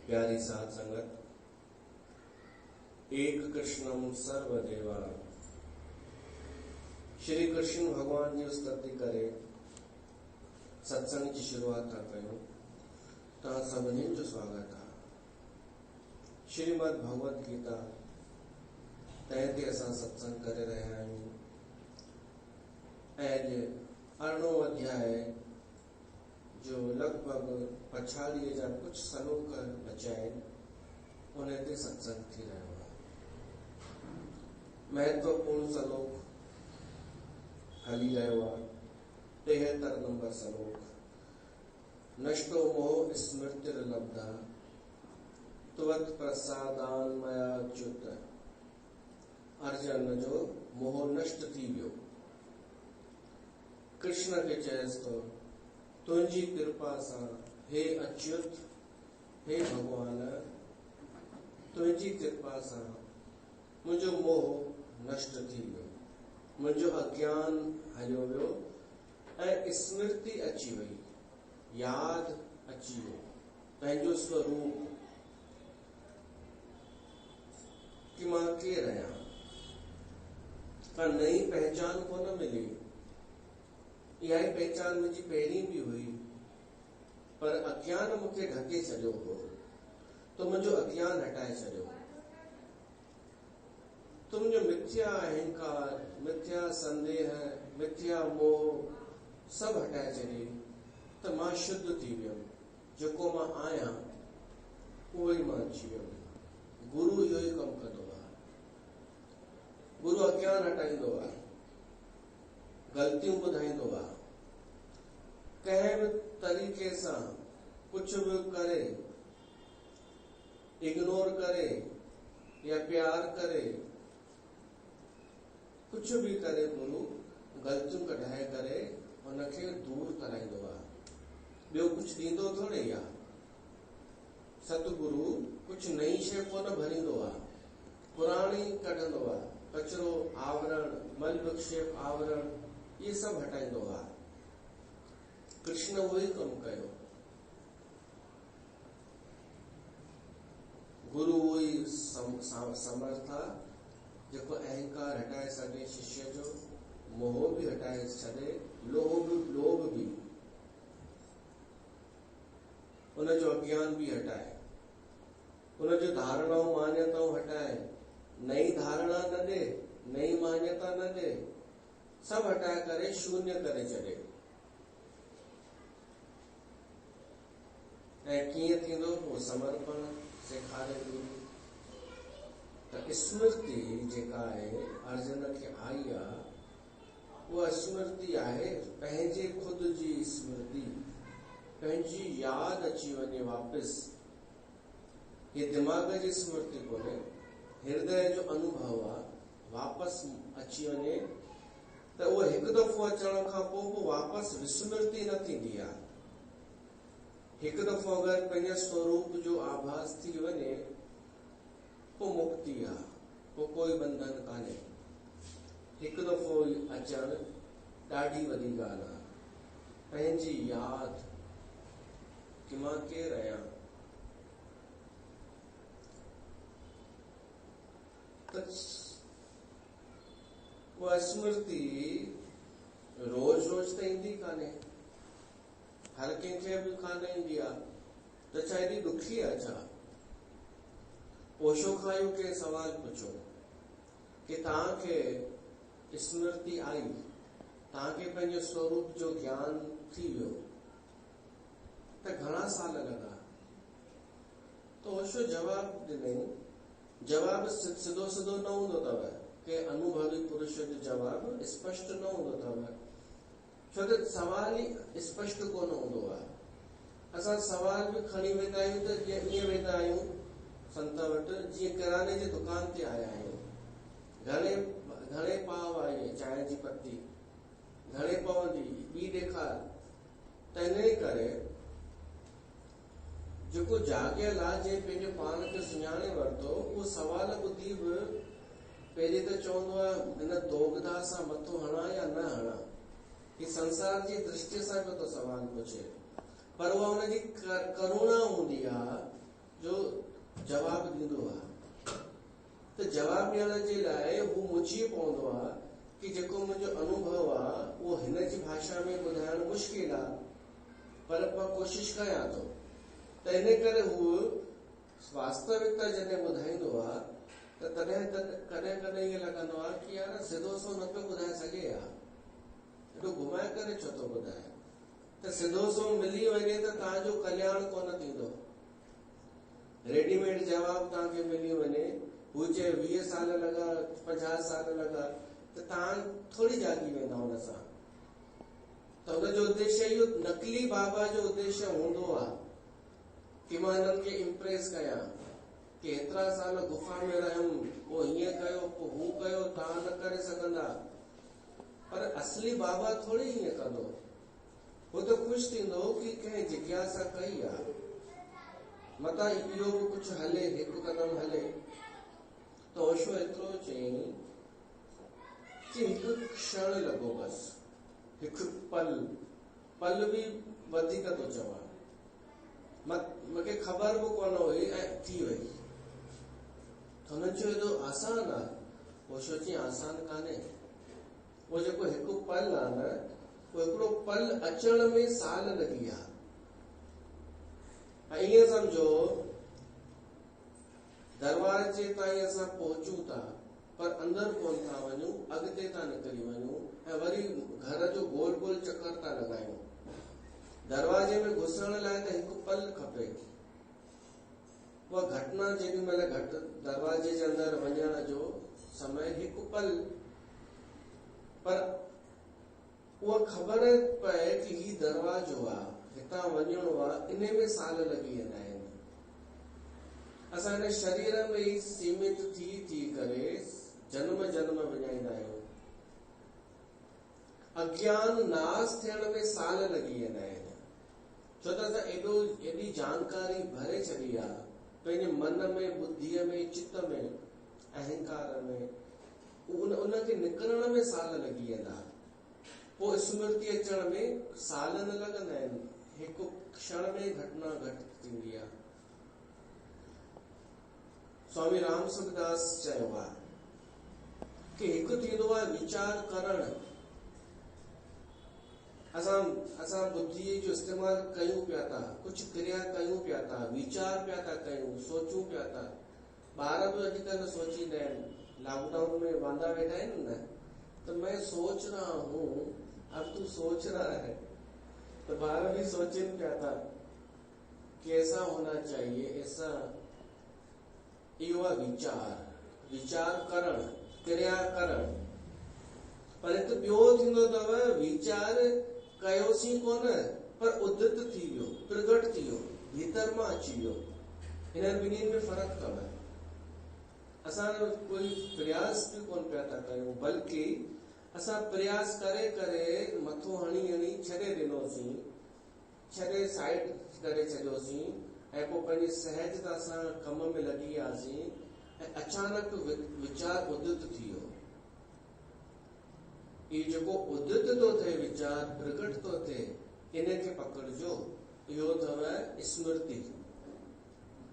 प्यारी साध संगत, एक कृष्णम सर्वदेवा। श्री कृष्ण भगवान जी स्तुति करे सत्संग की शुरुआत था कयूं। तव्हां सभिनी जो स्वागत आहे। श्रीमद् भगवत गीता तंहिं ते असां सत्संग करे रहिया आहियूं। ऐं 18 अध्याय जो लगभग 45 जा कुछ श्लोक बचा आहिनि, उन ते सत्संग थी रहियो आहे। महत्वपूर्ण श्लोक हली रहियो आहे। 73 नंबर श्लोक। नष्टो मोह स्मृतिर्लब्धा त्वत् प्रसादान मयाच्युत। अर्जुन जो मोह नष्ट थी वियो। कृष्ण के चयस तो तुंहिंजी कृपा सां हे अच्युत, हे भगवान, तुंहिंजी कृपा सां मुंहिंजो मोह नष्ट थी वियो, मुंहिंजो अज्ञान हलियो वियो ऐं स्मृति अची वई, याद अची वियो पंहिंजो स्वरूप कि मां केरु आहियां। का नई पहचान कोन मिली। इहा ई पहचान मुंहिंजी पहिरीं बि हुई, पर अज्ञान मूंखे ढके छॾियो हो, तो मुंहिंजो अज्ञान हटाए छॾियो। तो मुंहिंजो मिथ्या अहंकार, मिथ्या संदेह, मिथ्या मोह सभु हटाए छॾी त मां शुद्ध थी वियुमि। जेको मां आहियां उहो ई मां अची वियुमि। गुरु इहो ई कमु कंदो आहे। गुरु अज्ञान हटाईंदो आहे, ग़लतियूं ॿुधाईंदो आहे। कंहिं बि तरीक़े सां कुछ भी करे, इग्नोर करे या प्यार करे, कुछ भी करे, गुरु ग़लतियूं कढाए करे उनखे दूर कराईंदो आहे। ॿियो कुछ ॾींदो थोड़े आहे। सतगुरु कुछ नई शइ कोन भरींदो आहे, पुराणी कढंदो आहे। कचरो, आवरण, मल विक्षेप आवरण, ये सब हटाईंदो आहे। कृष्ण उहो ई कमु कयो। गुरु उहो ई समर्थ आहे जेको अहंकार हटाए सघे, शिष्य जो मोह भी हटाए छॾे, लोभ भी, उनजो अज्ञान भी हटाए, उनजो धारणाऊं मान्यताऊं हटाए, नई धारणा न ॾे, नई मान्यता न ॾे, सब हटाए करे शून्य करे छॾे। ऐं कीअं थींदो उहो समर्पण सेखारे थी। त स्मृति जेका आहे अर्जुन खे आई आहे, उहा स्मृति आहे पंहिंजे खुद जी स्मृति, पंहिंजी याद अची वञे वापसि। ये दिमाग जी स्मृति कोन्हे, हृदय जो अनुभव आहे, वापसि अची वञे त उहो हिकु दफ़ो अचण खां पोइ वापसि विस्मृति न थींदी आहे। हिकु दफ़ो अगरि पंहिंजे स्वरूप जो आभास थी वञे पोइ मुक्ति आहे, पोइ कोई बंधन कान्हे। हिकु दफ़ो अचणु ॾाढी वॾी ॻाल्हि आहे। पंहिंजी यादि कि मां केरु आहियां। त उहा स्मृति रोज रोज त ईंदी कान्हे, हर कंहिंखे बि कान ईंदी आहे। त छा एॾी ॾुखी आहे छा? ओशो खां इहो के सवाल पुछो कि तव्हांखे स्मृति आई, तव्हांखे पंहिंजे स्वरूप जो ज्ञान थी वियो, त घणा साल लॻा? तो ओशो जवाब ॾिनई। जवाब सिधो सिधो न हूंदो अथव, के अनुभवी पुरुष जो जवाब स्पष्ट न हूंदो अथव, छो त सवाल ई स्पष्ट कोन हूंदो आहे। असां सवाल भी खणी वेंदा आहियूं त ईअं वेंदा आहियूं संत वटि जीअं किराने जी दुकान ते आया आहियूं। घणे पाव आहे चांहि जी पत्ती, घणे पवंदी, ॿी ॾेखार। त इन करे जेको जाॻियल आहे, जंहिं पंहिंजे पाण खे सुञाणे वरितो, उहो सवाल ॿुधी बि पहिरीं त चवंदो आहे हिन दोगधा सां मथो हणा या न हणा। ही संसार जी दृष्टि सां पियो थो सवाल पुछे, पर उहा हुनजी करुणा हूंदी आहे जो जवाब ॾींदो आहे। त जवाब ॾियण जे लाइ हू मुझी पवंदो आहे कि जेको मुंहिंजो अनुभव आहे उहो हिन जी भाषा में ॿुधाइण मुश्किल आहे, पर मां कोशिश कयां थो। त इन करे हू वास्तविकता जॾहिं ॿुधाईंदो आहे त तॾहिं कॾहिं कॾहिं ईअं लॻंदो आहे कि यार सिधो सो न पियो ॿुधाए सघे हा, एॾो घुमाए करे छो थो ॿुधाए। त सिधो सो मिली वञे त तव्हांजो कल्याण कोन थींदो। रेडीमेड जवाब तव्हांखे मिली वञे, हू चए 20 साल लॻा 50 साल लॻा, त तव्हां थोरी जागी वेंदा हुन सां। त हुनजो उद्देश्य इहो नकली बाबा जो उद्देश्य हूंदो आहे कि मां हिननि खे इम्प्रेस कयां कि एतिरा साल गुफ़ा में रहियुमि, पोइ हीअं कयो, पोइ हू कयो, तव्हां न करे सघंदा। पर असली बाबा थोरी हीअं कंदो। हू त ख़ुशि थींदो कि कंहिं जिज्ञासा कई आहे, मतां इहो बि कुझु हले, हिकु कदम हले। त ओशो एतिरो चयईं कि हिकु क्षण लॻो बसि, हिकु पल बि वधीक थो चवां, मूंखे ख़बर बि कोन हुई ऐं थी वई। त हुननि चयो एॾो आसान आहे। ओशो चयईं आसान कान्हे, उहो जेको हिकु पल आहे न, उहो हिकिड़ो पल अचण में साल लॻी विया। ऐं ईअं सम्झो दरवाजे ताईं असां पहुचूं था, पर अंदरि कोन था वञूं, अॻिते था निकिरी वञूं ऐं वरी घर जो गोल गोल चक्कर था लॻायूं। दरवाजे में घुसण लाइ त हिकु पल खपे। उहा घटना जेॾी महिल घटि दरवाजे जे अंदरि वञण जो समय हिकु पल, पर उहा ख़बर पए कि ही दरवाजो आहे, हितां वञणो आहे, इन में साल लॻी वेंदा आहिनि। असां हिन शरीर में ई सीमित थी करे जन्म जन्म विञाईंदा आहियूं। अज्ञान नाश थियण में साल लॻी वेंदा आहिनि, छो त असां एॾी जानकारी भरे छॾी आहे पंहिंजे मन में, बुद्धीअ में, चित्त में, अहंकार में। उनखे निकिरण में साल लॻी वेंदा। पोइ स्मृति अचण में साल न लॻंदा आहिनि, हिकु क्षण में घटना घटि थींदी आहे। स्वामी राम सुखदास चयो आहे कि हिकु थींदो आहे वीचार करणु। असां बुद्धीअ जो इस्तेमालु कयूं पिया था, कुझु क्रिया कयूं पिया था, वीचार पिया था कयूं, सोचूं पिया था। ॿार बि अॼुकल्ह सोचींदा आहिनि, लॉकडाउन में वांदा वेठा आहिनि न, तो मैं सोच रहा हूं, अब तू सोच रहा है। तो ॿार भी सोचन पिया था कैसा होना चाहिए, ऐसा। इहो आहे वीचार करण, क्रिया करण। पर हिकु ॿियो थींदो अथव, वीचार कयोसीं कोन, पर उदित थी वियो, प्रगट थी वियो, भीतर मां अची वियो। हिननि ॿिन्हिनि में फ़र्क़ु अथव। असां कोई प्रयास बि कोन पिया था कयूं, बल्कि असां प्रयास करे करे मथो हणी छॾे ॾिनोसीं, छॾे साइड करे छॾियोसीं ऐं पोइ पंहिंजी सहजता सां कम में लॻी वियासीं ऐं अचानक वीचार उदित थी वियो। इहो जेको उदित थो थिए, वीचार प्रगट थो थिए, इनखे पकड़िजो। इहो अथव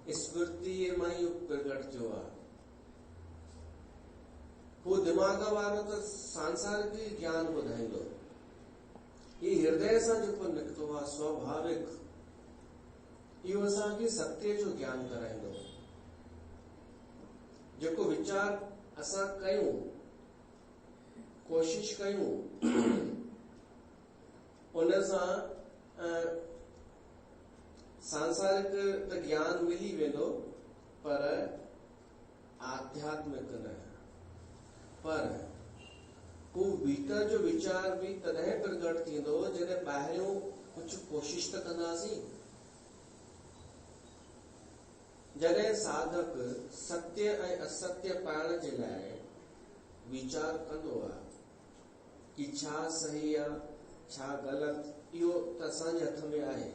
स्मृतिअ मां इहो प्रगट थियो आहे। हू दिमाग़ वारो त सांसारिक ज्ञान ॿुधाईंदो, ही हृदय सां जेको निकितो आहे स्वाभाविक, इहो असांखे सत्य जो ज्ञान कराईंदो। जेको वीचार असां कयूं, कोशिश कयूं, उन सां सांसारिक त ज्ञान मिली वेंदो, पर आध्यात्मिक न। पर हू भीतर जो वीचार भी तॾहिं प्रगट थींदो जॾहिं ॿाहिरियों कुझु कोशिश त कंदासीं। जॾहिं साधक सत्य ऐं असत्य पाइण जे लाइ वीचार कंदो आहे कि छा सही आहे, छा ग़लति, इहो त असांजे हथ में आहे।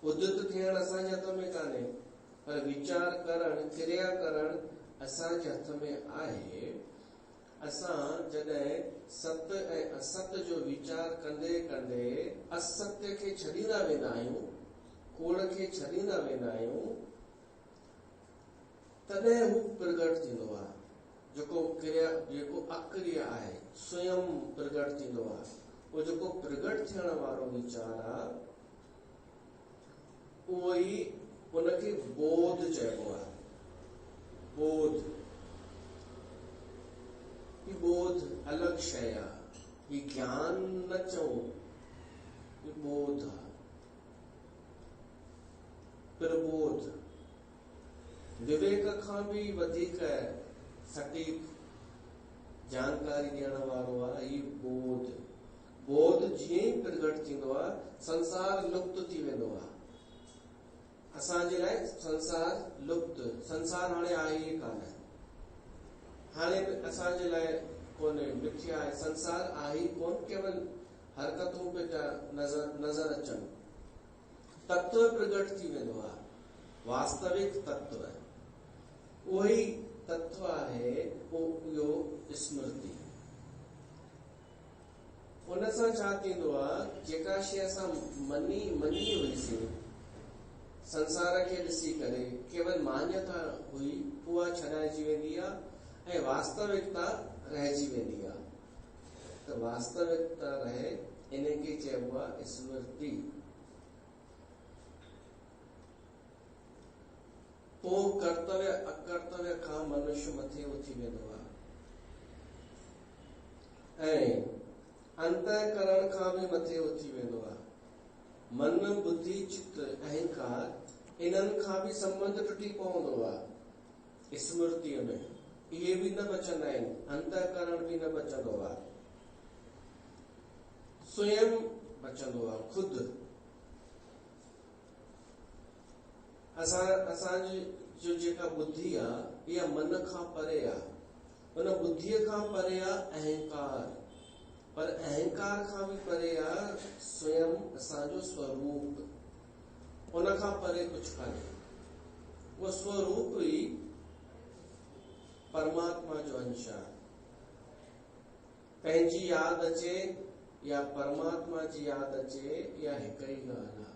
उदित थियण असांजे हथ में कान्हे, पर वीचार करण, क्रिया करण असांजे हथ में आहे। असां जॾहिं सत्य ऐं असत्य जो वीचार कंदे कंदे असत्य खे छॾींदा वेंदा आहियूं, कूड़ खे छॾींदा वेंदा आहियूं, तॾहिं हू प्रगट थींदो आहे। जेको अक्रिय आहे स्वयं प्रगट थींदो आहे। उहो जेको प्रगट थियण वारो वीचार आहे उहो ई उनखे बोध चइबो आहे। बोध ही बोध अलॻि शइ आहे। ही ज्ञान न चऊं, ही बोध आहे, प्रबोध। विवेक खां बि वधीक सटीक जानकारी ॾियण वारो आहे ही बोध। बोध जीअं ई प्रगट थींदो आहे संसार लुप्त थी वेंदो आहे। असांजे लाइ संसार लुप्त, संसार हाणे आहे ई कान्हे। हाणे असांजे लाइ कोन्हे, मिथ्या आहे, संसार आहे ई कोन, केवल हरकतूं पे नज़र अचनि। तत्व प्रगट थी वेंदो आहे, वास्तविक तत्व। उहो ई तत्व आहे इहो स्मृति। उन सां छा थींदो आहे, जेका शइ असां मनी हुईसीं संसार खे ॾिसी करे, केवल मान्यता हुई, उहा छॾाइजी वेंदी आहे ऐं वास्तविकता रहिजी वेंदी आहे। त वास्तविकता रहे, इनखे चइबो आहे स्मृति। पोइ कर्तव्य अकर्तव्य खां मनुष्य मथे उथी वेंदो आहे ऐं अंतःकरण खां बि मथे उथी वेंदो आहे। मन बुद्धि चित्त अहंकार इन्हनि खां बि संबंध टुटी पवंदो आहे स्मृतिअ में। इहे बि न बचंदा आहिनि, अंतःकरण बि न बचंदो आहे, स्वयं बचंदो आहे खुद। असांजी जो जेका बुद्धि आहे इहा मन खां परे आहे। उन बुद्धीअ खां परे आहे अहंकार, पर अहंकार खां बि परे आहे स्वयं असांजो स्वरूप। उन खां परे कुझु कान्हे। उहो स्वरूप ई परमात्मा जो अंश आहे। पंहिंजी यादि अचे या परमात्मा जी यादि अचे, या हिक ई ॻाल्हि आहे।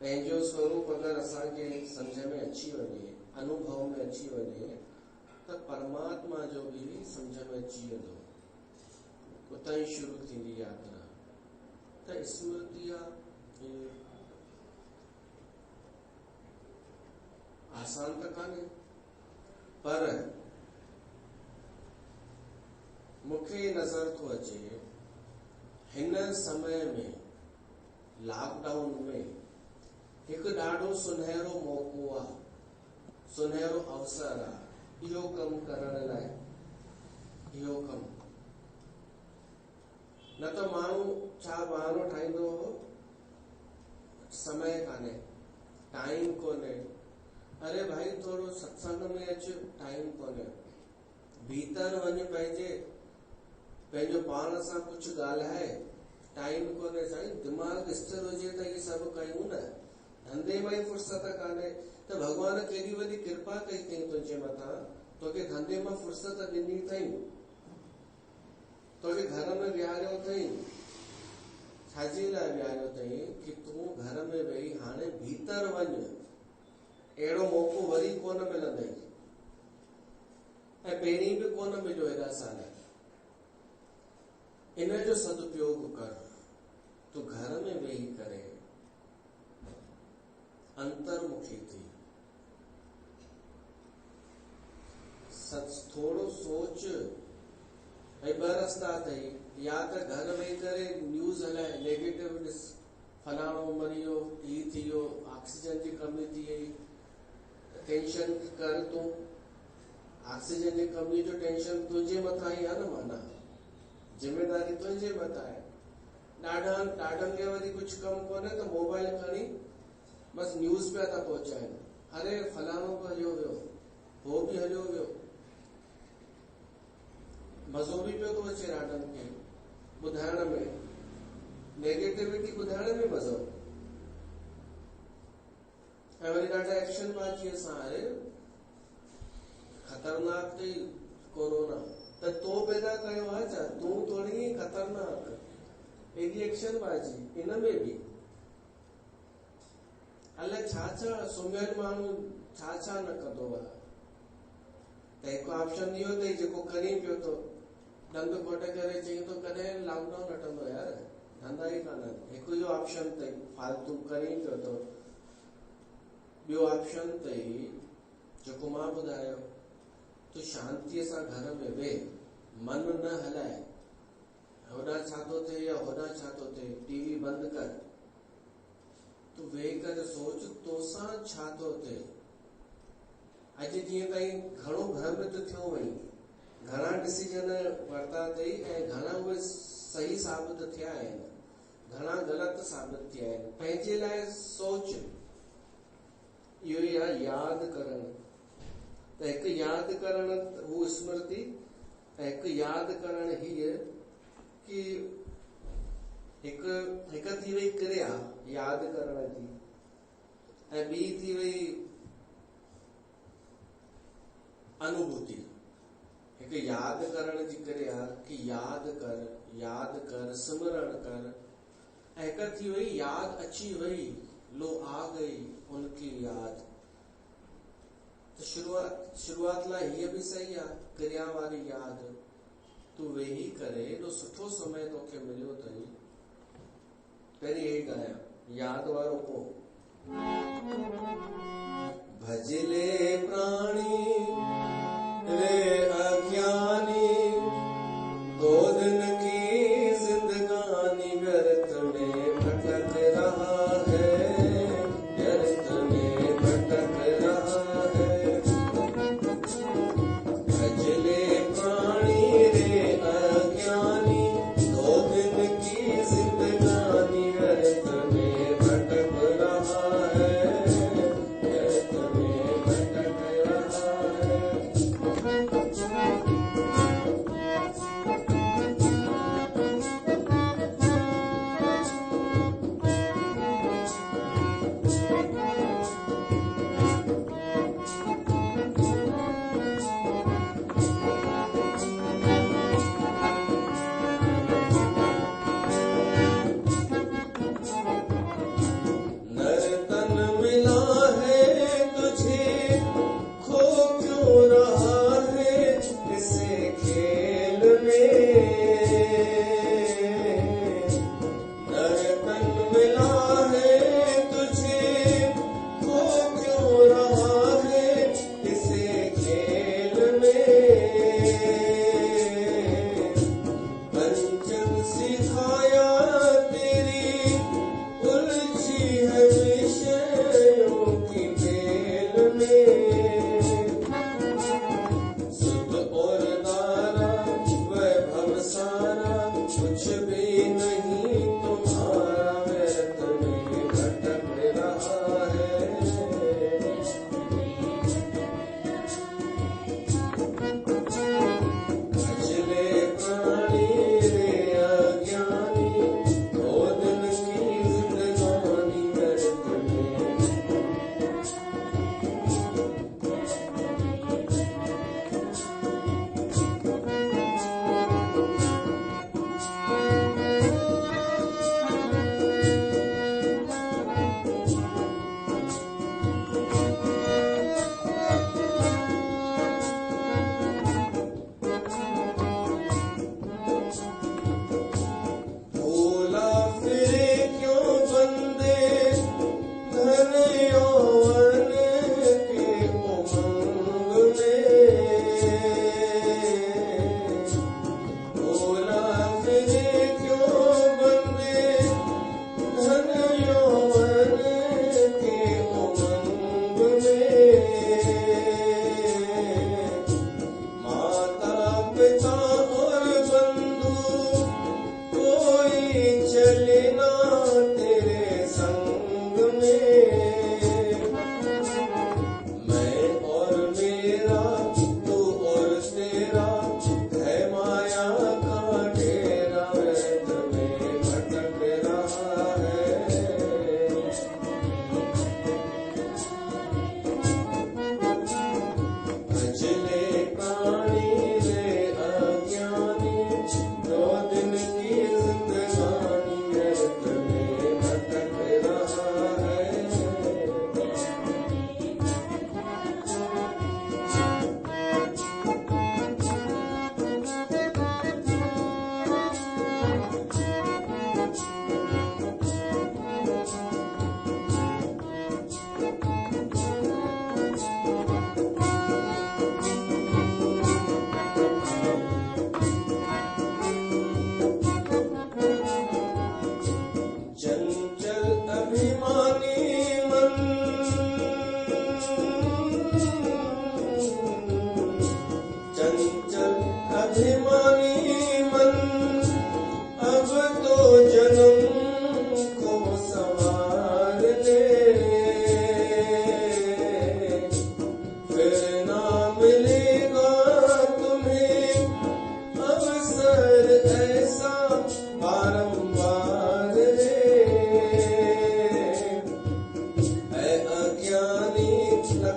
पंहिंजो स्वरूप अगरि असांखे सम्झ में अची वञे, अनुभव में अची वञे, त परमात्मा जो बि सम्झ में अची वेंदो। उतां ई शुरू थींदी यात्रा। त स्मृति आसान त कान्हे, पर मूंखे नज़र थो अचे हिन समय में, लॉकडाउन में, हिकु ॾाढो सुनहरो मौक़ो आहे, सुनहरो अवसर आहे इहो कमु करण लाइ। इहो कमु न त माण्हू छा बहानो ठाहींदो हो, समय कान्हे, टाइम कोन्हे। अरे भाई थोरो सत्संग में अच, टाइम कोन्हे। भीतर वञ, पंहिंजो पाण सां कुझु ॻाल्हाए, टाइम कोन्हे। साईं दिमाग़ स्थिर हुजे त इहे सभु कयूं न। धंधे में ई फुर्सत कान्हे, त भॻवान केॾी वॾी कृपा कई अथई तुंहिंजे मथां, तोखे धंधे में फुर्सत ॾिनी अथई, तोखे घर में विहारियो अथई। छाजे लाइ विहारियो अथई कि तूं घर में वेही हाणे भीतर वञ। अहिड़ो मौक़ो वरी कोन मिलंदई ऐं पहिरीं बि कोन मिलियो हेॾा साल। इन जो सदुपयोग कर। तूं घर में वेही करे अंतर्मुखी थी थोड़ो सोच। भाई ॿ रस्ता अथई, या त घर वेही करे न्यूज़ हलाए, नेगेटिव ॾिस, फलाणो मरी वियो, ही थी वियो, ऑक्सीजन जी कमी थी वई, टेंशन कर। तूं ऑक्सीजन जी कमी जो टेंशन तुंहिंजे मथां ई आहे न, माना जिम्मेदारी तुंहिंजे मथां आहे। ॾाढनि खे वरी कुझु कमु कोन्हे त मोबाइल खणी बसि न्यूज़ पिया था पहुचाइनि। अरे फलाणो बि हलियो वियो, हो बि हलियो वियो। मज़ो बि पियो थो अचे ॾाढनि खे ॿुधाइण में, नेगेटिविटी ॿुधाइण में मज़ो। ऐं वरी ॾाढा एक्शन बाज़ीअ सां, अरे ख़तरनाक अथई कोरोना, त तो पैदा कयो आहे छा? तूं थोरी ख़तरनाक। एॾी एक्शन बाज़ी इन में बि। अलाए छा छा सुम्हियल माण्हू छा छा न कंदो आहे। त हिकु ऑप्शन इहो अथई जेको करी पियो थो, ॾंद घोटे करे चई थो कॾहिं लॉकडाउन हटंदो यार, धंधा ई कान्हनि। हिकु इहो ऑप्शन अथई फालतू करी पियो थो। ॿियो ऑप्शन अथई जेको मां ॿुधायो, तूं शांतीअ सां घर में वेह, मन न हलाए, होॾां छा थो थिए या होॾां छा थो थिए, टीवी बंदि कर, तूं वेही करे सोच तोसां छा थो थिए। अॼु जीअं ताईं घणो भ्रमित थियो वई, घणा डिसीजन वरिता अथई ऐं घणा उहे सही साबित थिया आहिनि, घणा ग़लति साबित थिया आहिनि। पंहिंजे लाइ सोच, इहो ई आहे यादि करणु। त हिकु यादि करणु हू स्मृति, ऐं हिकु यादि करणु हीअ कि हिकु थी वई क्रिया यादि करण जी, ऐं ॿी थी वई अनुभूति। हिकु यादि करण जी क्रिया कि यादि कर सिमरण कर, ऐं हिकु थी वई यादि अची वई, लो आ गई उनकी याद। तो शुरुआत लाइ हीअ बि सही आहे, क्रिया वारी यादि। तूं वेही करे एॾो सुठो समय तोखे मिलियो अथई, पहिरीं हे ॻायां यादि वारो को। भजले प्राणी रे अज्ञानी, दो दिन की जिंदगानी व्यर्थ में भटक रहा है, व्यर्थ में भटक रहा है। भजले प्राणी रे अज्ञानी, दो दिन की जिंदगानी व्यर्थ में भटक रहा है, व्यर्थ में भटक रहा है। चलना तेरे संग में।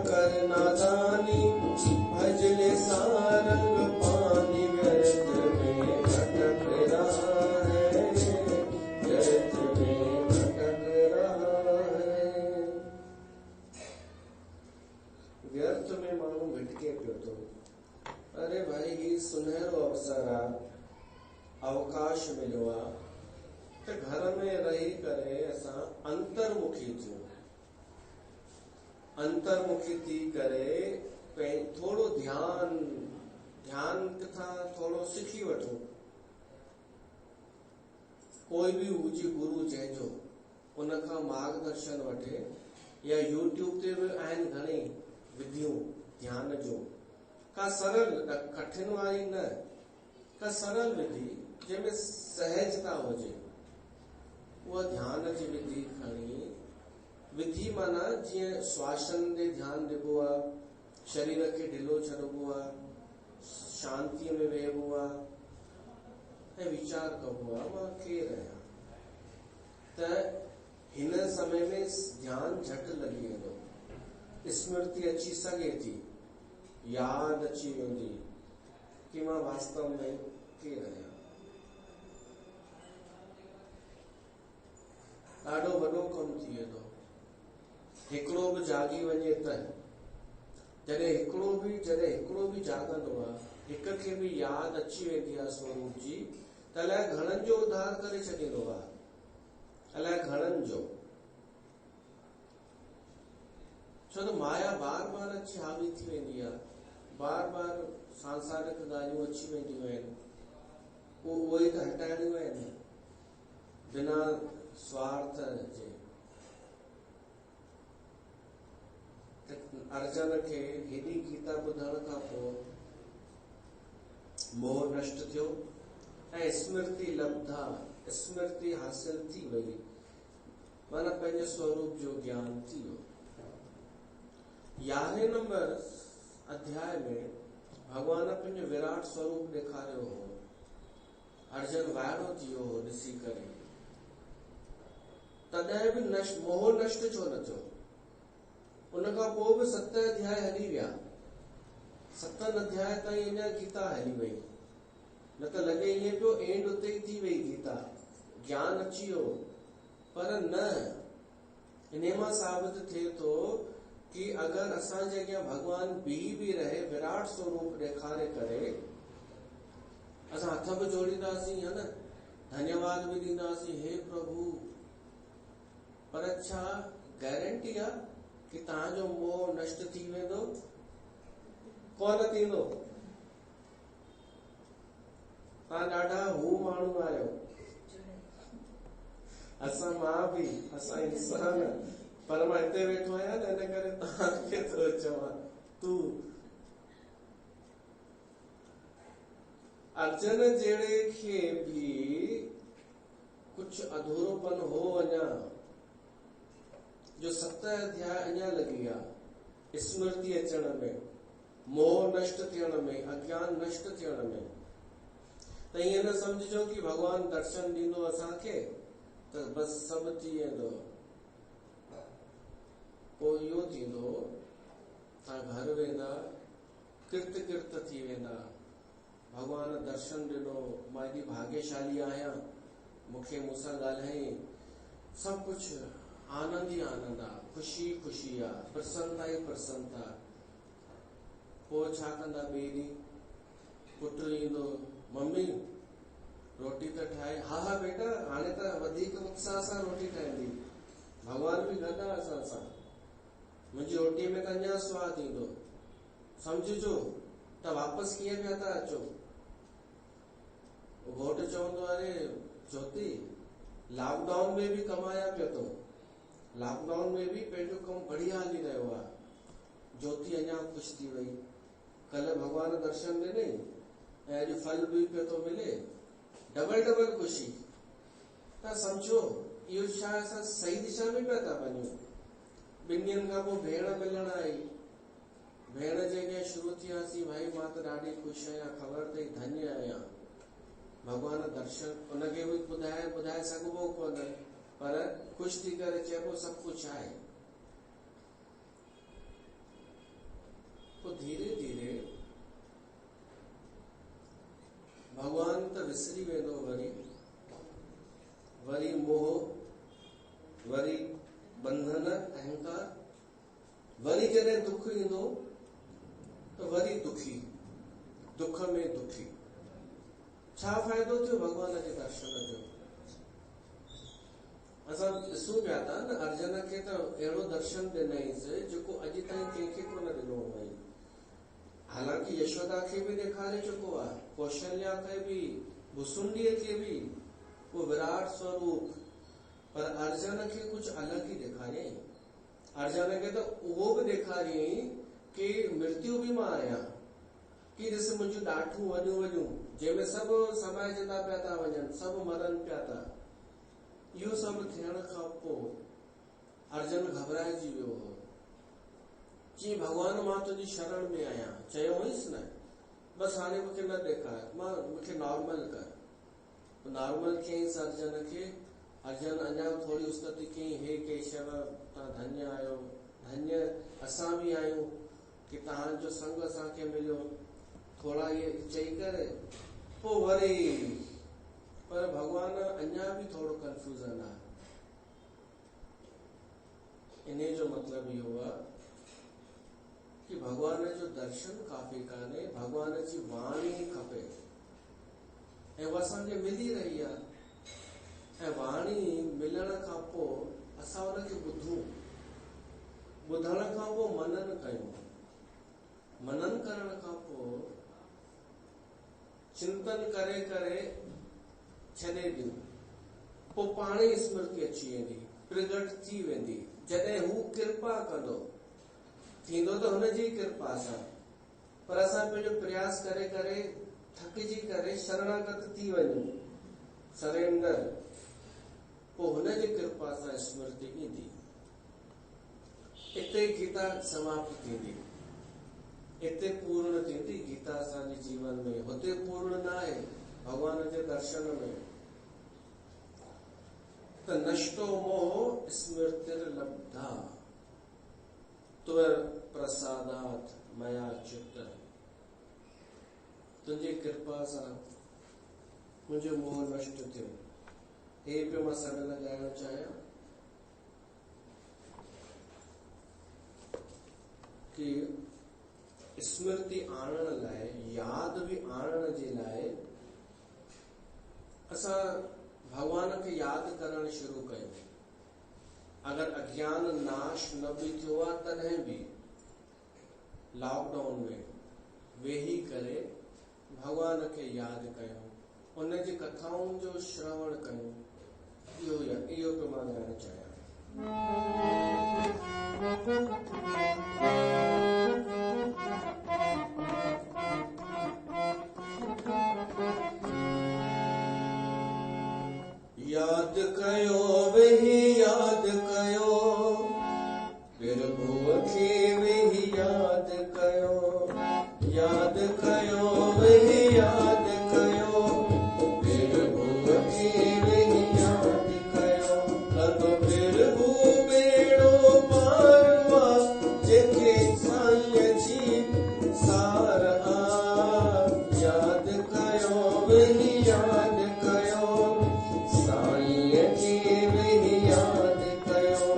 कर नादानी, भजले सारंग पानी, व्यर्थ में भटक रहा है, व्यर्थ में भटक रहा है। व्यर्थ में माण्हू भटके पियो थो। अरे भाई ही सुनहरो अवसर आहे, अवकाश मिलियो आहे त घर में रही करे असां अंतर्मुखी थियूं। अंतर्मुखी थी करे थोड़ो ध्यान किथां थोड़ो सिखी वठो। कोई भी हुजे गुरु जंहिंजो, उनखां मार्गदर्शन वठे, या यूट्यूब ते बि आहिनि घणी विधियूं ध्यान जो। का सरल, कठिन वारी न, का सरल विधि जंहिंमें सहजता हुजे, उहा ध्यान जी विधि खणी। विधि माना जीअं श्वासन ते ध्यान ॾिबो आहे, शरीर खे ढिलो छॾिबो आहे, शांतीअ में वेहबो आहे ऐं वीचार कबो आहे मां केरु आहियां। त हिन समय में ध्यान झट लॻी वेंदो, स्मृति अची सघे थी, याद अची वेंदी कि मां वास्तव में केरु आहियां। ॾाढो वॾो कमु थी वेंदो। हिकिड़ो बि जागी वञे त, जॾहिं हिकिड़ो बि जागंदो आहे, हिक खे बि याद अची वेंदी आहे स्वरूप जी, त अलाए घणनि जो उद्धार करे छॾींदो आहे, अलाए घणनि जो। छो त माया बार बार अची हावी थी वेंदी आहे, बार बार सांसारिक ॻाल्हियूं अची वेंदियूं आहिनि, उहे ई त हटाइणियूं आहिनि बिना स्वार्थ जे। अर्जुन खे हेॾी गीता ॿुधण खां पोइ मोह नष्ट थियो ऐं स्मृति लब्धा, स्मृति हासिल थी वई, माना पंहिंजे स्वरूप जो ज्ञान थी वियो। 11 नंबर अध्याय में भगवान पंहिंजो विराट स्वरूप ॾेखारियो हो। अर्जुन वाइड़ो थी वियो हो ॾिसी करे, तॾहिं बि मोह नष्ट छो न थियो। उनखां पोइ बि 7 अध्याय हली विया, 7 अध्याय ताईं अञा गीता हली वई। न त लॻे ईअं पियो एंड उते ई थी वई गीता, ज्ञान अची वियो, पर न। इन मां साबित थिए थो कि अगर असांजे अॻियां भगवान बि रहे, विराट स्वरूप ॾेखारे करे, असां हथ बि जोड़ींदासीं, है न, धन्यवाद बि ॾींदासीं, हे प्रभु, पर छा गारंटी आहे कि तव्हांजो मोह नष्ट थी वेंदो? कोन थींदो। तव्हां ॾाढा हू माण्हू आहियो, असां मां बि, असां इंसान, पर मां हिते वेठो आहियां न, इन करे तव्हांखे थो चवां, तूं अर्जुन जहिड़े खे भी कुछ अधूरोपन हो अञा, जो 7 अध्याय अञा लॻी विया स्मृति अचण में, मोह नष्ट थियण में, अज्ञान नष्ट थियण में। त ईअं न सम्झिजो कि भगवान दर्शन ॾींदो असांखे त बस सभु थी वेंदो। पोइ इहो थींदो, तव्हां घर वेंदा, किर्त थी वेंदा, भगवान दर्शन ॾिनो, मां एॾी भाग्यशाली आहियां, मूंखे मूंसां ॻाल्हाई, सभु कुझु आनंद ई आनंद आहे, ख़ुशी आहे, प्रसन्नता ई प्रसन्नता। पोइ छा कंदा? ॿिए ॾींहुं पुटु ईंदो, मम्मी रोटी त ठाहे। हा बेटा, हाणे त वधीक उत्साह सां रोटी ठाहींदी, भगवान बि गॾु आहे असां सां, मुंहिंजी रोटीअ में त अञा स्वादु ईंदो, सम्झिजो त वापसि कीअं पिया था अचो। घोटु चवंदो, अरे ज्योति, लॉकडाउन में बि कमाया पियो थो, लॉकडाउन में भी पंहिंजो कमु बढ़िया हली रहियो आहे। ज्योति अञा ख़ुशि थी वई, कल्ह भगवान दर्शन ॾिनई ऐं अॼु फल बि पियो थो मिले, डबल ख़ुशी। त सम्झो इहो छा, असां सही दिशा में पिया था वञूं। 2 ॾींहंनि खां पोइ भेण मिलण आई, भेण जे अॻियां शुरू थियासीं, भाई मां त ॾाढी ख़ुशि आहियां, ख़बर अथई धन्य आहियां। भगवान दर्शन उनखे बि ॿुधाए सघिबो कोन, पर ख़ुशि थी करे चइबो सभु कुझु आहे। अहंकार, वरी जॾहिं दुख ईंदो त वरी दुखी, दुख में दुखी। छा फ़ाइदो थियो भगवान जे दर्शन जो? असां ॾिसूं पिया था न, अर्जुन खे त अहिड़ो दर्शन ॾिनईंसि जेको अॼु ताईं कंहिंखे कोन ॾिनो हुअईं। हालांकि यशोदा खे बि ॾेखारे चुको आहे, कौशल्या खे बि, भुसुंडीअ खे बि, वो विराट स्वरूप, पर अर्जुन खे कुछ अलग ही ॾेखारियईं। अर्जुन खे त उहो बि ॾेखारियईं कि मृत्यु बि मां आहियां, कि ॾिस मुंहिंजूं ॾाठूं वॾियूं वॾियूं जंहिंमें सभु समाइजंदा पिया था वञनि, सभु मरनि पिया था। इहो सभु थियण खां पोइ अर्जुन घबराइजी वियो हो, कि भगवान मां तुंहिंजी शरण में आहियां। चयो हुईसि न, बसि हाणे मूंखे न ॾेखार, मूंखे नॉर्मल कर। नॉर्मल कयईंसि अर्जुन खे। अर्जुन अञा थोड़ी उस्तति कयईं, हे केशव तव्हां धन्य आहियो, धन्य असां बि आहियूं कि तव्हांजो संग असांखे मिलियो। थोड़ा ये चई करे पोइ वरी, पर भगवान अञा बि थोड़ो कंफ्यूजन आहे। इन जो मतलब इहो आहे कि भगवान जो दर्शन काफ़ी कान्हे, भगवान जी वाणी खपे, ऐं उहा असांखे मिली रही आहे। ऐं वाणी मिलण खां पोइ असां उनखे ॿुधूं, ॿुधण खां पोइ मनन कयूं, मनन करण खां पोइ चिंतन करे करे छॾे ॾियूं, पोइ पाण ई स्मृति अची वेंदी, प्रगट थी वेंदी। जॾहिं हू कृपा कंदो, थींदो त हुनजी कृपा सां, पर असां पंहिंजो प्रयास करे करे थकिजी करे शरणागत थी वञूं, सरेंडर, पोइ हुनजी कृपा सां स्मृति ईंदी। इते गीता समाप्त थींदी, इते पूर्ण थींदी गीता असांजे जीवन में। हुते पूर्ण न आहे भगवान जे दर्शन में। त नष्टो मोह स्मृतिर्लब्धा त्वर प्रसादात मया चित्त। तुंहिंजी कृपा सां मुंहिंजो मोह नष्ट थियो। हे पियो मां सॾ लॻाइणु चाहियां कि स्मृति आणण लाइ, याद बि आणण जे लाइ असां भगवान खे याद करणु शुरू कयूं। अगर अज्ञान नाश न बि थियो आहे तॾहिं बि लॉकडाउन में वेही करे भगवान खे याद कयूं, उन जी कथाउनि जो श्रवण कयूं। इहो पियो मां ॻाल्हाइणु चाहियां। याद कयो वेही याद कयो, प्रभु खे वेही याद कयो। याद कयो वेही याद कयो, प्रभु खे वेही याद कयो। कंदो प्रभु बेड़ो पारवा, जेके साईं जी सार आ। याद कयो वेही याद कयो, साईं खे वेही याद कयो।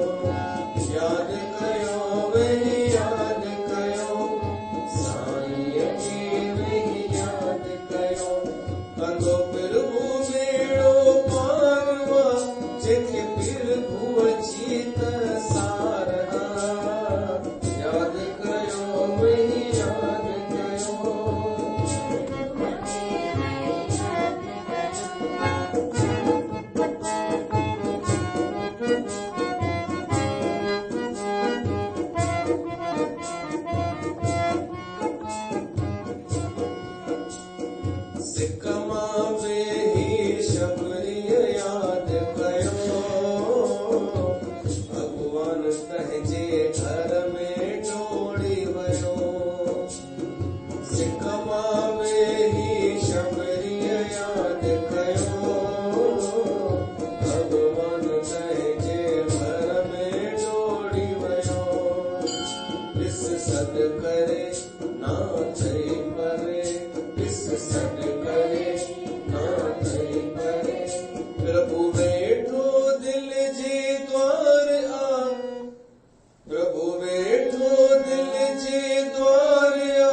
याद कयो वेही याद कयो, साईं खे वेही याद कयो। कंदो प्रभु बेड़ो पारवा, जेके प्रभु अची त सार आ। याद कयो वेही याद कयो। सिकमा वेही शबरीअ याद कयो, भगवान पंहिंजे घर में टोड़ी वयो। सिकमा वेही शबरीअ याद कयो, भगवान पंहिंजे घर में टोड़ी वयो। ॾिस सॾ करे ना थई परे, ॾिस सॾ करे ना थई परे। प्रभु वेठो दिल जे द्वार आ, प्रभु वेठो दिल जे द्वारिया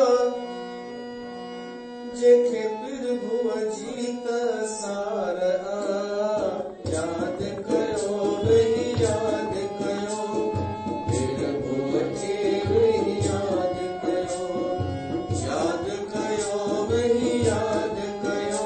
जेके प्रभु जीत सार याद कयो वही याद कयो प्रभु के वही याद कयो वही याद कयो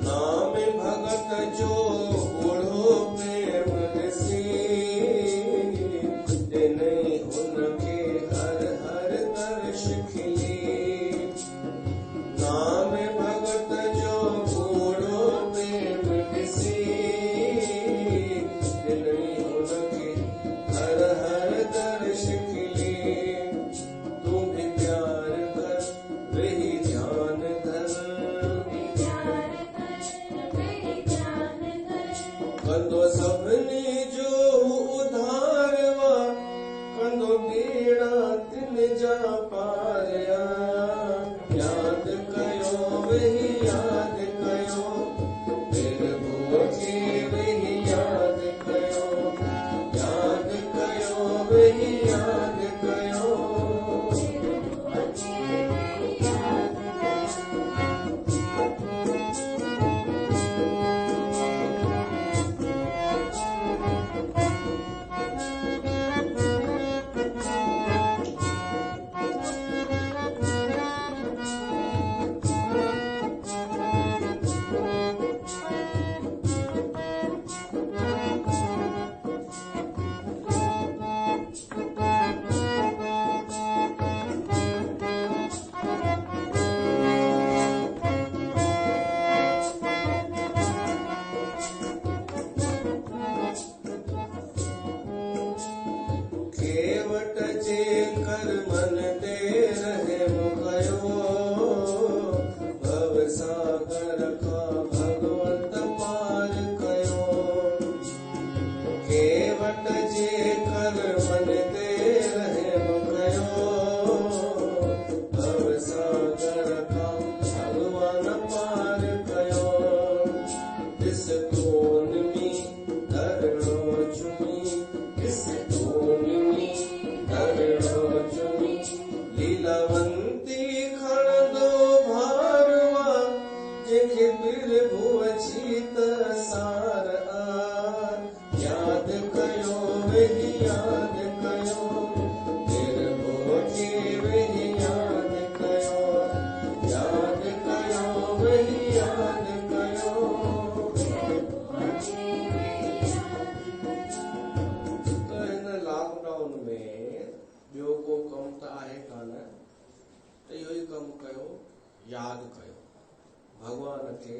नाम भगत जो बूढ़ो प्रेम ऋषि नहीं उनके हर हर दर्श खिली नाम भगत जो बूढ़ो प्रेम ऋषि नहीं उनके हर हर दर्श खिली तू भी प्यार कर वही ध्यान धर कंदो सबनी जो उधारवा कंदो बेड़ा तिन जा पारया याद कयो वही याद कयो प्रभु के वही याद कयो वही याद कयो केवट जे कर मन दे रहे मुकयो भव सागर का भगवत पार कयो केवट जे कर मन दे रहे मुकयो भव सागर का भगवान पार कयो इस कोन में धरणो चुमी इस कोन में धरणो चुमी लीलावंती खण दो भारवा जेके प्रभु जीत सार याद कयो वही याद कयो प्रभु के वही याद कयो वही याद कयो तो हिन लॉकडाउन में ॿियो को कमु त आहे कान त इहो ई कमु कयो यादि कयो भॻवान खे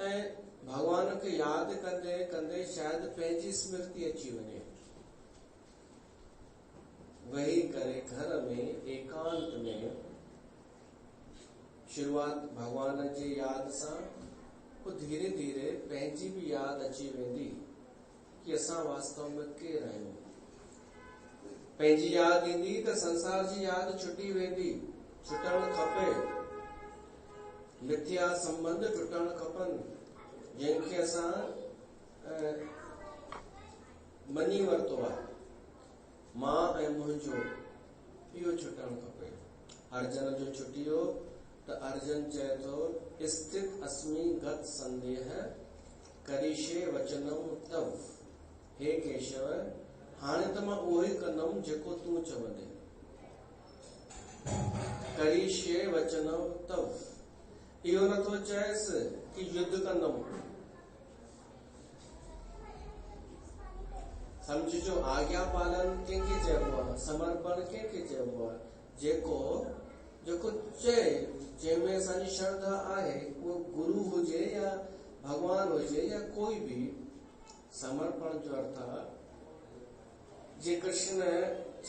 ऐं भॻवान खे यादि कंदे कंदे शायदि पंहिंजी स्मृति अची वञे वेही करे घर में एकांत में शुरूआत भॻवान जी यादि सां पोइ धीरे धीरे पंहिंजी बि यादि अची वेंदी कि असां वास्तव में केरु आहियूं पंहिंजी यादि ईंदी त संसार जी यादि छुटी वेंदी छुटणु खपे मिथ्या संबंध टुटणु खपनि जंहिंखे असां मञी वरितो आहे मां ऐं मुंहिंजो इहो छुटणु खपे अर्जुन जो छुटियो त अर्जुन चए थो स्थित अस्मि गत संदेह करिष्ये वचनम तव हे केशव हाणे त मां उहो ई कंदुमि जेको तूं चवंदे करिष्ये वचनम तव इहो नथो चएसि कि युद्ध कंदुमि समझो आज्ञा पालन कंहिंखे चइबो आहे समर्पण कंहिंखे चइबो आहे जेको जेको चए जंहिंमें असांजी श्रद्धा आहे उहो गुरु हुजे या भगवान हुजे या कोई भी समर्पण जो अर्थ आहे जे कृष्ण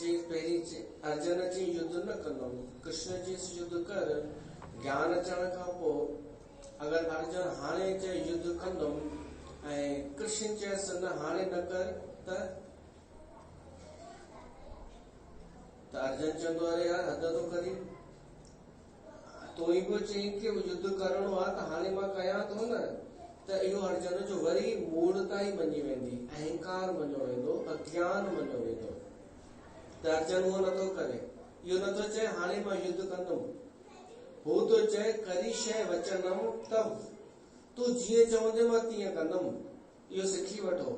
जी पहिरीं अर्जुन जी युद्ध न कंदुमि कृष्ण जी युद्ध कर ज्ञान अचण खां पोइ अगर अर्जुन हाणे चए युद्ध कंदुमि ऐं कृष्ण चएसि न हाणे न कर त अर्जुन चवंदो अरे यार हद तो करी, तो ई पियो चई कि युद्ध करणो आहे त हाणे मां कयां थो न, त इहो अर्जुन जो वरी मूढ़ता ई मञी वेंदी, अहंकार मञियो वेंदो, अज्ञान मञियो वेंदो। त अर्जुन उहो नथो करे, इहो नथो चए हाणे मां युद्ध कंदुमि, हू तो चए करिष्ये वचनम तब, तूं जीअं चवंदे मां तीअं कंदुमि। इहो सिखी वठो,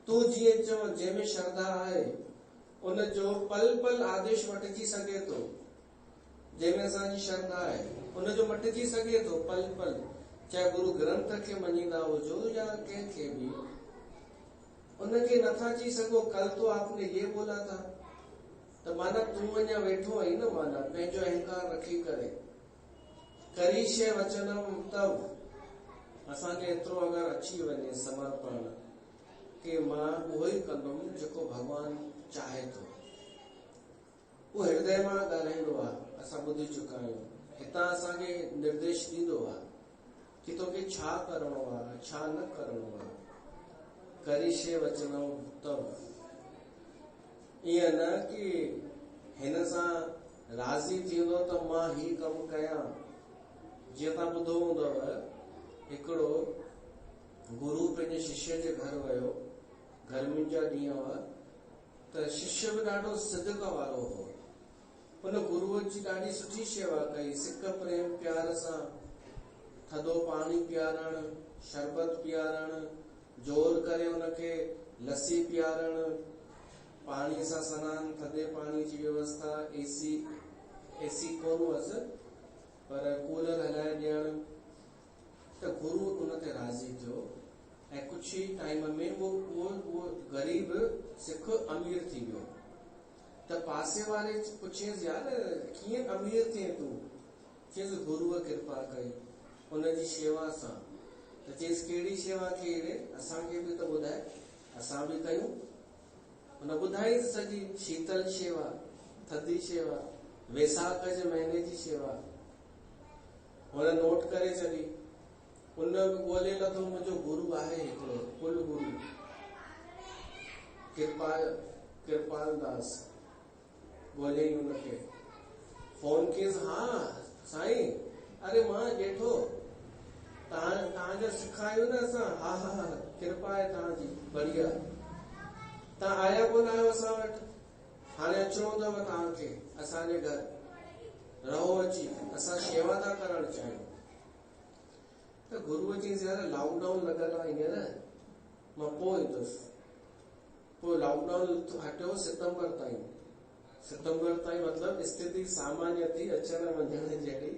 तूं जीअं चव, जंहिंमें श्रद्धा आहे उन जो पल पल आदेश वठजी सघे थो, जंहिंमें असांजी श्रद्धा आहे उनजो मटिजी सघे थो पल पल, चाहे गुरु ग्रंथ खे मञींदा हुजो या कंहिंखे बि, उनखे नथा चई सघो कल तो आपने ये बोला था, त माना तूं अञा वेठो आई न, माना पंहिंजो अहंकार रखी करे करिष्ये वचनम तब। असांखे एतिरो अगरि अची वञे समर्पण कि मां उहो ई कंदुमि जेको भॻवान चाहे थो, उहो हृदय मां ॻाल्हाईंदो आहे, असां ॿुधी चुका आहियूं, हितां असांखे निर्देश ॾींदो आहे कि तोखे छा करणो आहे छा न करणो आहे। करिष्ये वचनम तब, ईअं न कि हिन सां राज़ी थींदो त मां ही कमु कयां। जीअं तव्हां ॿुधो हूंदव, हिकिड़ो गुरु पंहिंजे शिष्य जे घर वियो, गर्मियुनि जा ॾींहं हुआ, त शिष्य बि ॾाढो सिदक वारो हो, उन गुरुअ जी ॾाढी सुठी शेवा कई, सिक प्रेम प्यार सां थधो पाणी पीआरण, शरबत पीआरण, जोर करे उनखे लस्सी पीआरण, पाणी सां सनानु, थधे पाणी जी व्यवस्था, एसी कोन हुअसि पर कूलर हलाए ॾियण। त गुरु उन ते राज़ी थियो ऐं कुछ ही टाइम में वो गरीब सिख अमीर थी वियो। त पासे वारे पुछियसि यार कीअं अमीर थिए तूं? चयसि गुरुअ कृपा कई उनजी शेवा सां। त चयसि कहिड़ी शेवा कई रे, असांखे बि त ॿुधाए, असां बि कयूं। हुन ॿुधाई सॼी शीतल शेवा, थधी शेवा, वैसाख जे महीने जी शेवा। हुन नोट करे छॾी। उन ॻोल्हे लथो, मुंहिंजो गुरु आहे हिकिड़ो कुल गुरु कृपाल दास, ॻोल्हे हुनखे फोन कयसि, हा साईं, अरे मां ॾेठो तव्हांजा सिखायो न असां, हा हा हा कृपा आहे तव्हांजी, बढ़िया। तव्हां आया कोन आहियो असां वटि, हाणे अचिणो अथव तव्हांखे असांजे घर, रहो अची, असां शेवा था करणु चाहियूं। त गुरुअ चयसि यार लॉकडाउन लॻल आहे हींअर, मां पोइ ईंदुसि। पोइ लॉकडाउन हटियो सितंबर ताईं मतिलबु स्थिति सामान्य थी, अचण वञण जहिड़ी।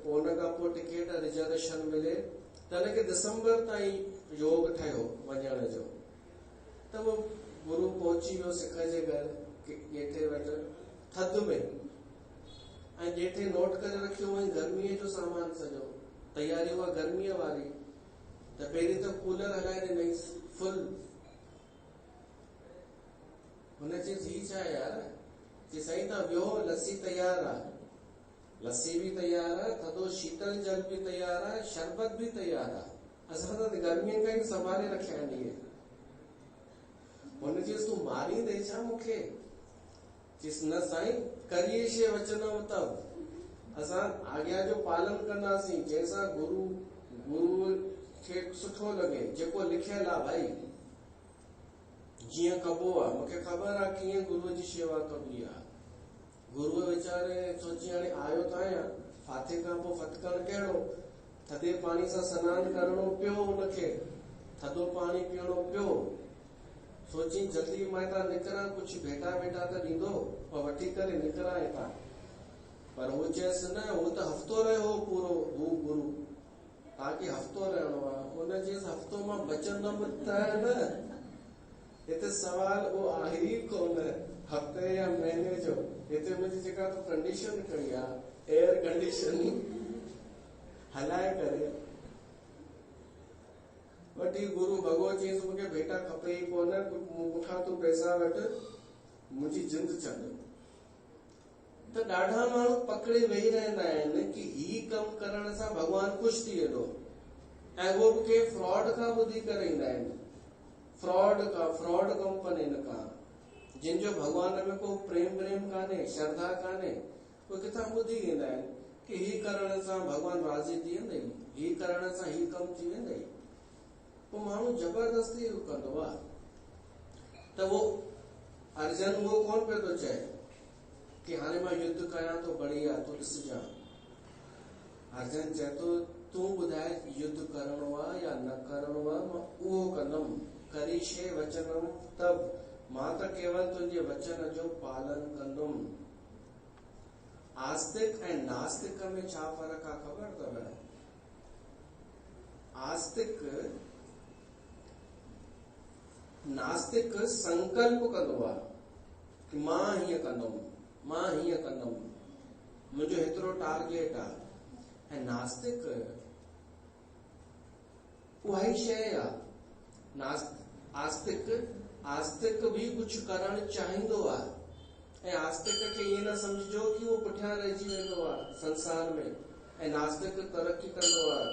पोइ हुन खां पोइ टिकट रिजर्वेशन मिले त हुनखे दिसंबर ताईं योग ठहियो वञण जो। त उहो गुरु पहुची वियो सिख जे घर ॼेठे वटि थधि में, ऐं ॼेठे नोट करे रखियो हुअईं गर्मीअ जो सामान सॼो, तयारी हुआ गर्मीअ वारी। त पहिरीं त कूलर हलाए ॾिनईंसि फुल। हुन चयसि ही छा आहे यार? चई साईं तव्हां वियो, लस्सी तयार आहे, लस्सी भी तैयार है, थधो शीतल जल भी तैयार है, शरबत भी तैयार है। असां त गर्मियुनि खां ई संभाले रखिया आहिनि इहे। हुन चयसि तूं मारींदे छा मूंखे? चयसि न साईं, करिष्ये वचनम तब, असां आज्ञा जो पालन कंदासीं, जंहिंसां गुरु खे सुठो लॻे, जेको लिखियल आहे भाई, जीअं कबो आहे। मूंखे ख़बर आहे कीअं गुरुअ जी शेवा कबी आहे। गुरुअ वीचारे सोची हाणे आयो त आहियां, फाथे खां पोइ फटकण कहिड़ो, थधे पाणी सां सनानु करणो पियो, उनखे थधो पाणी पीअणो पियो। सोची जल्दी मां हितां निकिरां, कुझु भेटा त ॾींदो, मां वठी करे निकिरां हितां। पर हू चयसि न, हू त हफ़्तो रहियो पूरो, हू गुरु तव्हांखे हफ़्तो रहणो आहे। हुन चयसि हफ़्तो मां बचंदमि त न, हिते सवाल उहो आहे ई कोन हफ़्ते या महीने जो। हिते मुंहिंजी जेका तो कंडीशन कई आहे, एयर कंडीशनिंग हलाए करे वठी गुरु भॻो चयसि मूंखे भेटा खपे ई कोन, मूंखां तूं पैसा वटि, मुंहिंजी जिंद छॾ। त ॾाढा माण्हू पकड़े वेही रहंदा आहिनि कि ही कमु करण सां भगवान ख़ुशि थी वेंदो। ऐं उहो बि के फ्रॉड खां ॿुधी करे ईंदा आहिनि, फ्रॉड कंपनियुनि खां, जिन जो भगवान में को प्रेम कान्हे, श्रद्धा कान्हे, उहे किथां ॿुधी ईंदा आहिनि कि ही करण सां भगवान राज़ी थी वेंदई, ही करण सां ही कमु थी वेंदई। पोइ माण्हू ज़बरदस्ती कंदो आहे। त वो अर्जुन उहो कोन पियो थो चए कि हाणे मां युद्ध कयां थो, बढ़िया तूं ॾिसजां। अर्जुन चए थो तूं ॿुधाए युद्ध करणो आहे या न करणो आहे, मां उहो कंदुमि। करीशे वचनम तब, मां त केवल तुंहिंजे वचन जो पालन कंदुमि। आस्तिक ऐं नास्तिक में छा फ़र्क़ु आहे ख़बर अथव? नास्तिक संकल्प कंदो आहे कि मां हीअं कंदुमि, मां हीअं कंदुमि, मुंहिंजो हेतिरो टारगेट आहे। ऐं नास्तिक उहा ई शइ आहे। आस्तिक बि कुझु करणु चाहींदो आहे। ऐं आस्तिक खे ईअं न सम्झो कि उहो पुठियां रहिजी वेंदो आहे संसार में, ऐं नास्तिक तरक़ी कंदो आहे।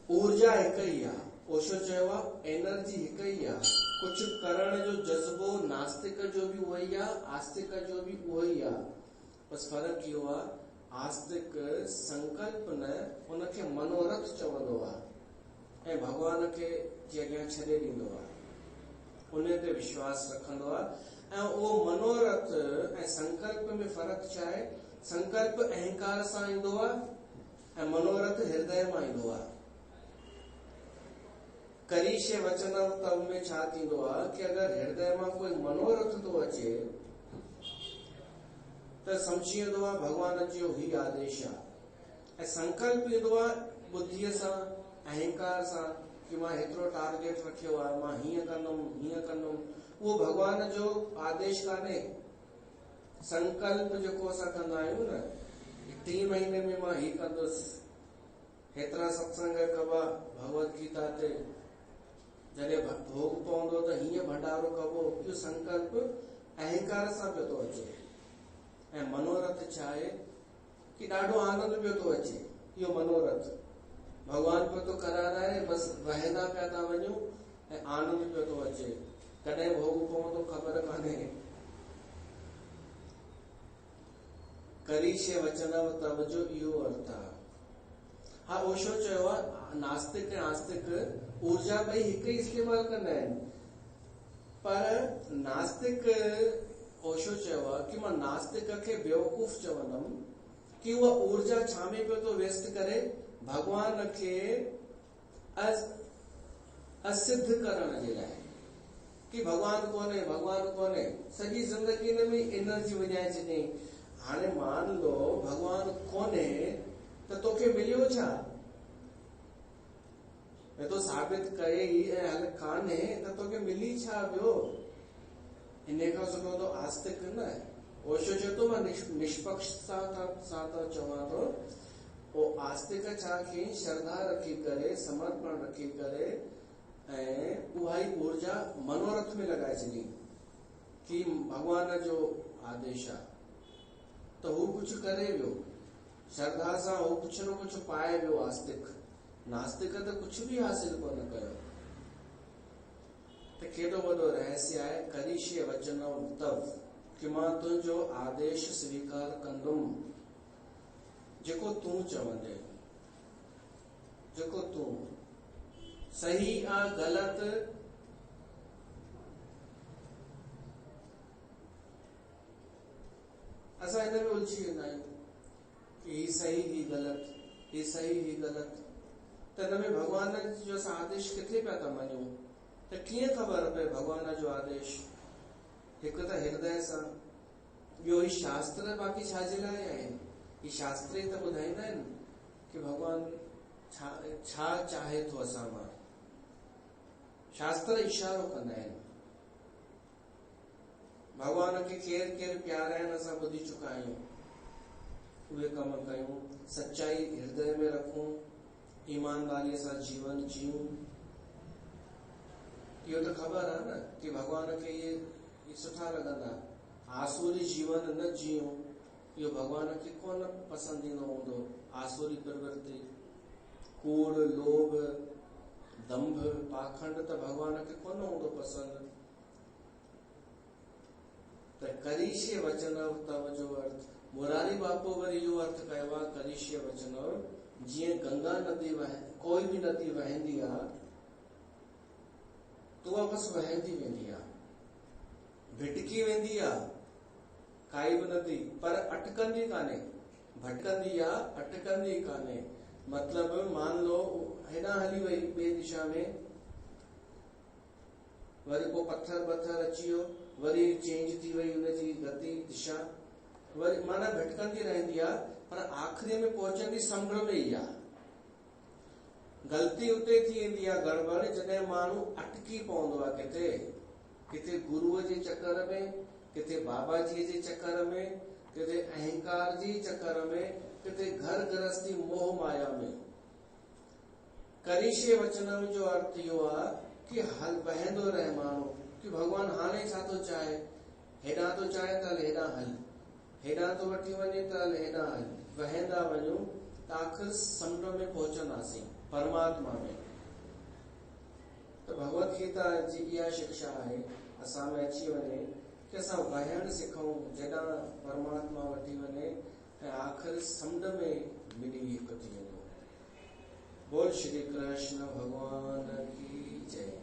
ऊर्जा हिकु ई आहे। ओशो चयो आहे एनर्जी हिकु ई आहे। कुझु करण जो जज़्बो नास्तिक जो बि उहो ई आहे, आस्तिक जो बि उहो ई आहे। बसि फ़र्क़ु इहो आहे, आस्तिक संकल्प न, उनखे मनोरथ चवंदो आहे ऐं भगवान खे जे अॻियां छॾे ॾींदो आहे, उन ते विश्वास रखंदो आहे। ऐं उहो मनोरथ ऐं संकल्प में फ़र्क़ु छा आहे? संकल्प अहंकार सां ईंदो आहे ऐं मनोरथ हृदय मां ईंदो आहे। करीशे वचन तब में छा थींदो आहे कि अगरि हृदय मां कोई मनोरथ थो अचे त सम्झी वेंदो आहे भगवान जो ही आदेश आहे। ऐं संकल्प ईंदो आहे बुद्धीअ सां, अहंकार सां कि मां हेतिरो टारगेट रखियो आहे, मां हीअं कंदुमि, हीअं कंदुमि। उहो भगवान जो आदेश कान्हे। संकल्प जेको असां कंदा आहियूं न, 3 महीने में मां ही कंदुसि, हेतिरा सत्संग कबा भगवत गीता ते, जॾहिं भोग पवंदो त हीअं भंडारो कबो, इहो संकल्प अहंकार सां पियो थो अचे। ऐं मनोरथ छा आहे कि ॾाढो आनंद पियो थो अचे। इहो मनोरथ भगवान पियो थो कराराए, बसि वहंदा पिया था वञूं ऐं आनंद पियो थो अचे। कॾहिं भोग पवंदो ख़बर कान्हे। करीशे वचनव तब जो इहो अर्थ आहे। हा, ओशो चयो आहे नास्तिक ऐं आस्तिक ऊर्जा ॿई हिकु ई इस्तेमालु कंदा आहिनि। पर नास्तिक, ओशो चयो आहे कि मां नास्तिक खे बेवकूफ़ चवंदुमि कि उहा ऊर्जा छा में पियो थो व्यस्त करे? भगवान खे असिद्ध करण जे लाइ, कि भगवान कोन्हे, सॼी ज़िंदगी हिन में एनर्जी विञाए छॾे। हाणे मान लो भगवान कोन्हे त तोखे मिलियो छा? मैं तो साबित करे ई ऐं हल कान्हे त तोखे मिली छा ॿियो? इन खां सुठो तो आस्तिक न। ओशो चए थो मां निष्पक्षता सां चवां थो, ओ आस्तिक छा खे श्रद्धा रखी करे, समर्पण रखी करे ऐं उहा ई ऊर्जा मनोरथ में लॻाए छॾी कि भगवान जो आदेश आहे त हू कुझु करे वियो, श्रद्धा सां हू कुझु न कुझु पाए वियो। आस्तिक, नास्तिक त कुझु बि हासिल कोन कयो। त केॾो वॾो रहस्य आहे करीशे वचनम तब, कि मां तुंहिंजो आदेश स्वीकार कंदुमि। जेको तूं चवंदे, जेको तूं सही आहे ग़लति, असां हिन में उलझी वेंदा आहियूं कि ही सही ही ग़लति, ही सही ही ग़लति। त हिन में भगवान जो असां आदेश किथे पिया था मञूं? त कीअं ख़बर पए भगवान जो आदेश? हिकु त हृदय सां, ॿियो ही शास्त्र बाक़ी छाजे लाइ आहिनि? ही शास्त्र ई त ॿुधाईंदा आहिनि कि भगवान छा चाहे थो असां मां। शास्त्र इशारो कंदा आहिनि। भगवान खे केरु केरु प्यारा आहिनि असां ॿुधी चुका आहियूं। उहे कम कयूं, सच्चाई हृदय में रखूं, ईमानदारीअ सां जीवन जियूं। इहो त ख़बर आहे न कि भगवान खे इहे सुठा लॻंदा। आसुरी जीवन न जियूं, इहो भगवान खे कोन पसंदि ईंदो हूंदो। आसुरी प्रवृत्ति, कूड़, लोभ, दंभ, पाखंड त भगवान खे कोन हूंदो पसंदि। त करिष्ये वचनव तव जो अर्थ, मुरारी बापू वरी इहो अर्थ कयो आहे करिष्ये वचनव। जीअं गंगा नदी कोई बि नदी वहंदी आहे त उहा बसि वहंदी वेंदी आहे, भिटकी वेंदी आहे काई बि नदी, पर अटकंदी कान्हे, भटकंदी आहे, अटकंदी कान्हे। मतलब मान लो हेॾां हली वई ॿिए दिशा में, वरी को पत्थर अची वियो, वरी चेंज थी वई हुनजी गति दिशा, वरी माना भटकंदी रहंदी आहे, पर आख़िरी में पहुचंदी समुंड में ई आहे। ग़लती उते थी वेंदी आहे गड़बड़, जॾहिं माण्हू अटकी पवंदो आहे किथे, किथे गुरूअ जे चकर में, किथे बाबा जी जे चकर में, किथे अहंकार जी चकर में, किथे घर गृहस्थी मोह माया में। करिष्ये वचनम जो अर्थ इहो आहे कि हल बहंदो रहे माण्हू, कि भगवान हाणे छा थो चाहे, हेॾां थो चाहे त हल हेॾां हल, हेॾां थो वठी वञे त हल हेॾां हल, वहंदा वञूं त आख़िर समुंड में पहुचंदासीं, परमात्मा में। त भगवत गीता जी इहा शिक्षा आहे असां में अची वञे कि असां वहण सिखूं, जॾां परमात्मा वठी वञे ऐं आख़िर समुंड में मिली हिकु थी वेंदो। बोल श्री कृष्ण भगवान की जय।